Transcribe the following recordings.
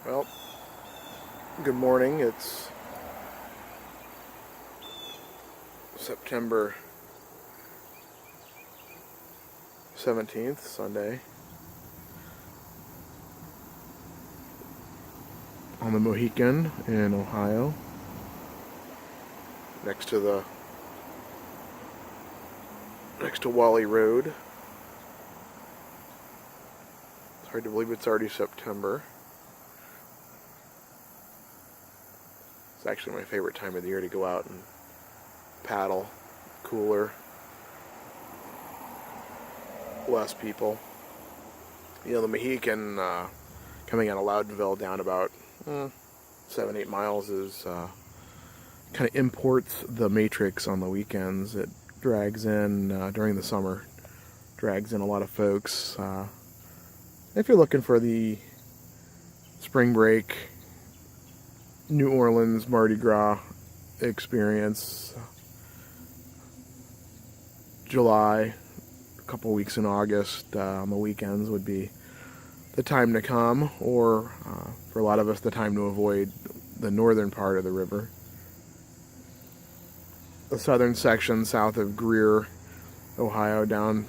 Well, good morning. It's September 17th, Sunday, on the Mohican in Ohio, next to Wally Road. It's hard to believe it's already September. It's actually my favorite time of the year to go out and paddle. Cooler, less people. The Mohican, coming out of Loudonville down about 7-8 miles, is kind of imports the Matrix on the weekends. It drags in, during the summer, drags in a lot of folks. If you're looking for the spring break, New Orleans Mardi Gras experience, July, a couple weeks in August on the weekends would be the time to come, or for a lot of us, the time to avoid the northern part of the river. The southern section south of Greer, Ohio, down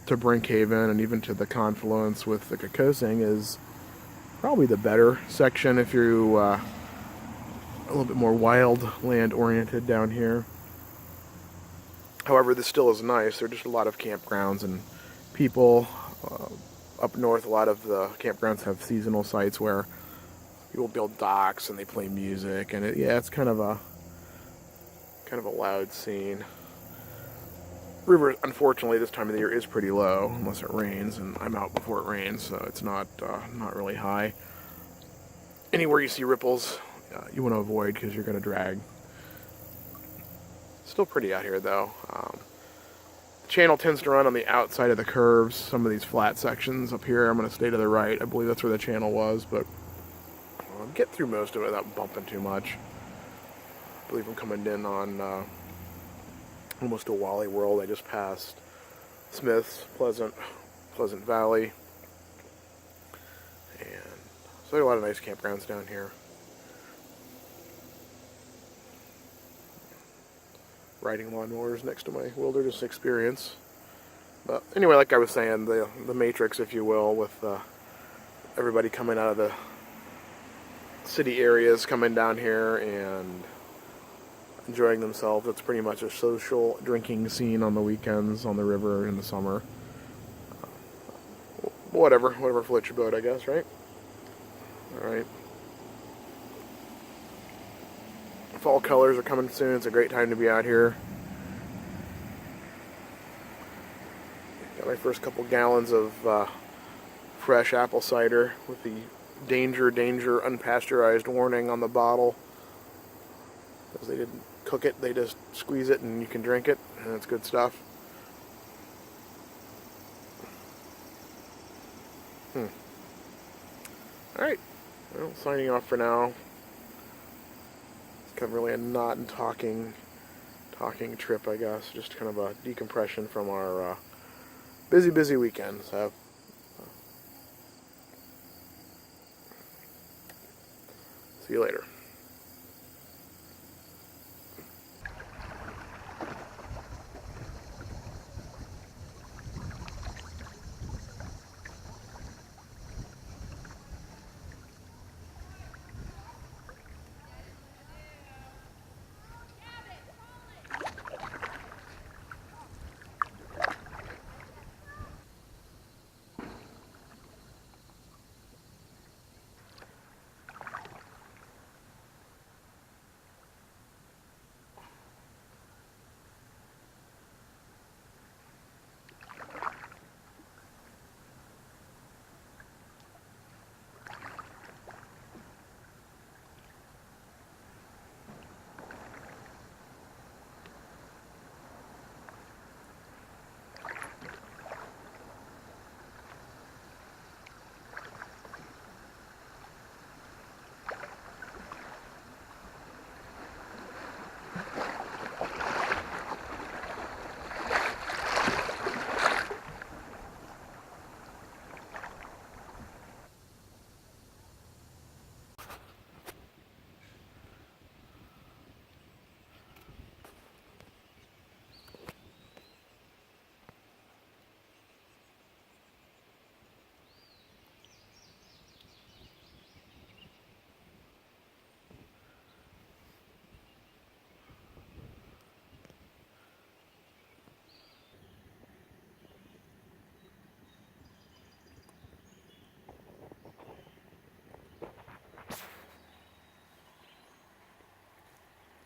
to Brinkhaven and even to the confluence with the Kokosing is probably the better section if you a little bit more wild land oriented down here. However, this still is nice. There are just a lot of campgrounds and people. Up north, a lot of the campgrounds have seasonal sites where people build docks and they play music, and it's kind of a loud scene. River, unfortunately, this time of the year is pretty low unless it rains, and I'm out before it rains, so it's not really high. Anywhere you see ripples, you want to avoid because you're going to drag. Still pretty out here, though. The channel tends to run on the outside of the curves. Some of these flat sections up here, I'm going to stay to the right. I believe that's where the channel was, but I'll get through most of it without bumping too much. I believe I'm coming in on almost to Wally World. I just passed Smith's, Pleasant Valley, and so there are a lot of nice campgrounds down here. Riding lawnmowers next to my wilderness experience. But anyway, like I was saying, the Matrix, if you will, with everybody coming out of the city areas, coming down here and enjoying themselves. It's pretty much a social drinking scene on the weekends on the river in the summer. Whatever floats your boat, I guess, right? All right. Fall colors are coming soon. It's a great time to be out here. Got my first couple gallons of fresh apple cider with the danger unpasteurized warning on the bottle. Because they didn't cook it, they just squeeze it and you can drink it, and it's good stuff. Alright, well, signing off for now. It's kind of really a not and talking trip, I guess. Just kind of a decompression from our busy weekend. So, see you later.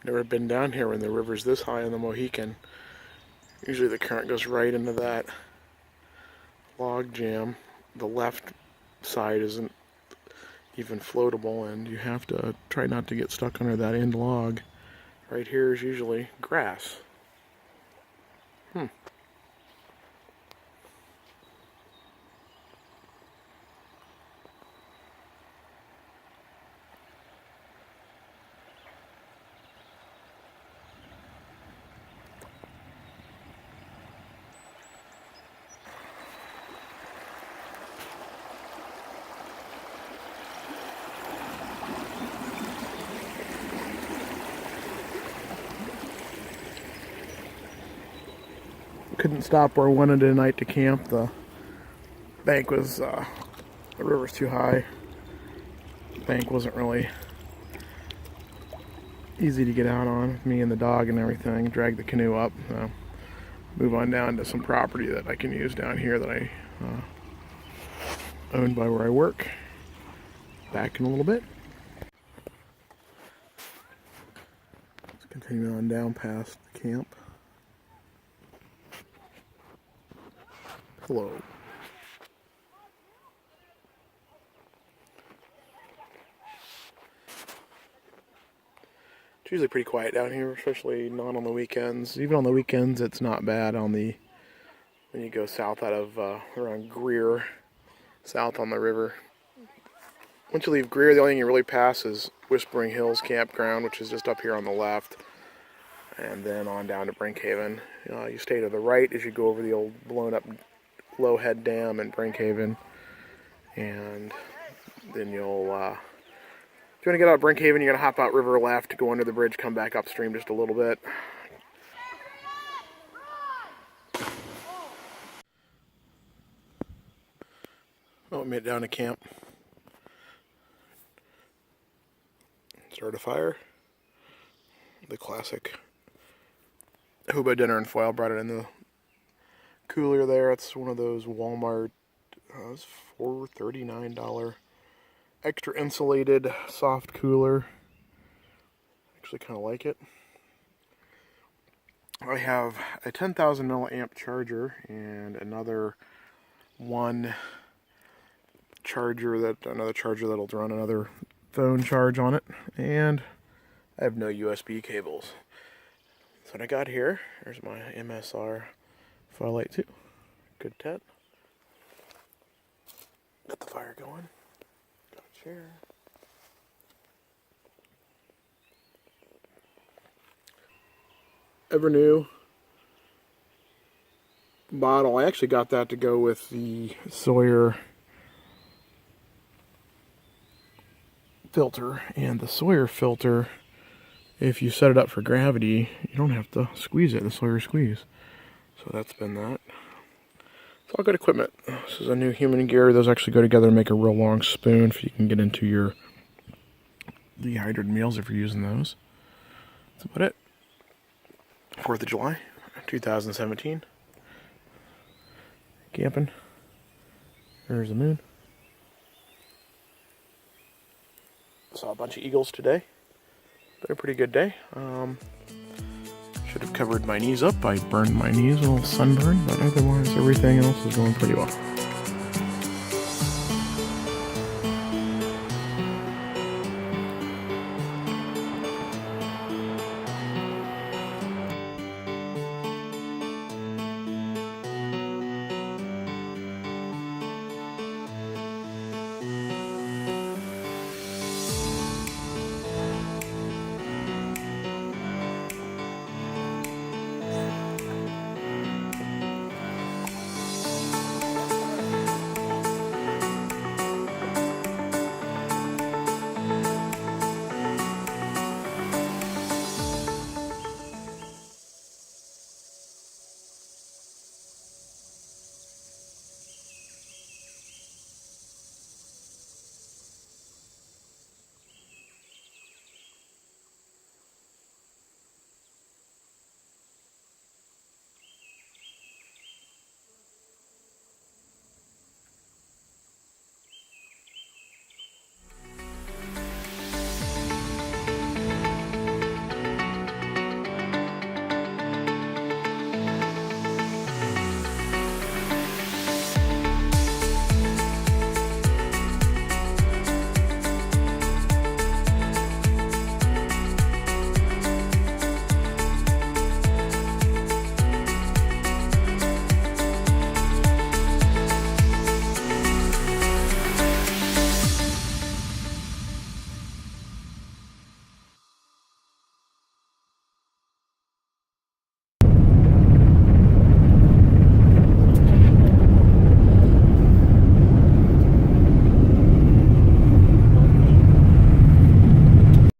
Never been down here when the river's this high on the Mohican. Usually the current goes right into that log jam. The left side isn't even floatable, and you have to try not to get stuck under that end log. Right here is usually grass. Couldn't stop where I wanted tonight to camp. The bank was, the river's too high. The bank wasn't really easy to get out on. Me and the dog and everything. Drag the canoe up. Move on down to some property that I can use down here that I own by where I work. Back in a little bit. Let's continue on down past the camp. Hello. It's usually pretty quiet down here, especially not on the weekends. Even on the weekends, it's not bad on the, when you go south out of, around Greer, south on the river. Once you leave Greer, the only thing you really pass is Whispering Hills Campground, which is just up here on the left, and then on down to Brinkhaven. You stay to the right as you go over the old blown up Lowhead Dam in Brinkhaven, and then you'll, if you want to get out of Brinkhaven, you're going to hop out river left, go under the bridge, come back upstream just a little bit. Oh, we made it down to camp. Start a fire. The classic Huba dinner and foil. Brought it in the cooler there. It's one of those Walmart, it's $4.39 extra insulated soft cooler. Actually kind of like it. I have a 10,000 milliamp charger and another charger that'll run another phone charge on it, and I have no USB cables. So what I got here, there's my MSR Foil Light 2. Good 10. Got the fire going. Got a chair. Ever new bottle. I actually got that to go with the Sawyer filter, and the Sawyer filter, if you set it up for gravity, you don't have to squeeze it, the Sawyer squeeze. So that's been that. It's all good equipment. This is a new human gear. Those actually go together and make a real long spoon if you can get into your dehydrated meals if you're using those. That's about it. 4th of July, 2017. Camping. There's the moon. Saw a bunch of eagles today. Been a pretty good day. Should have covered my knees up. I burned my knees, a little sunburn, but otherwise everything else is going pretty well.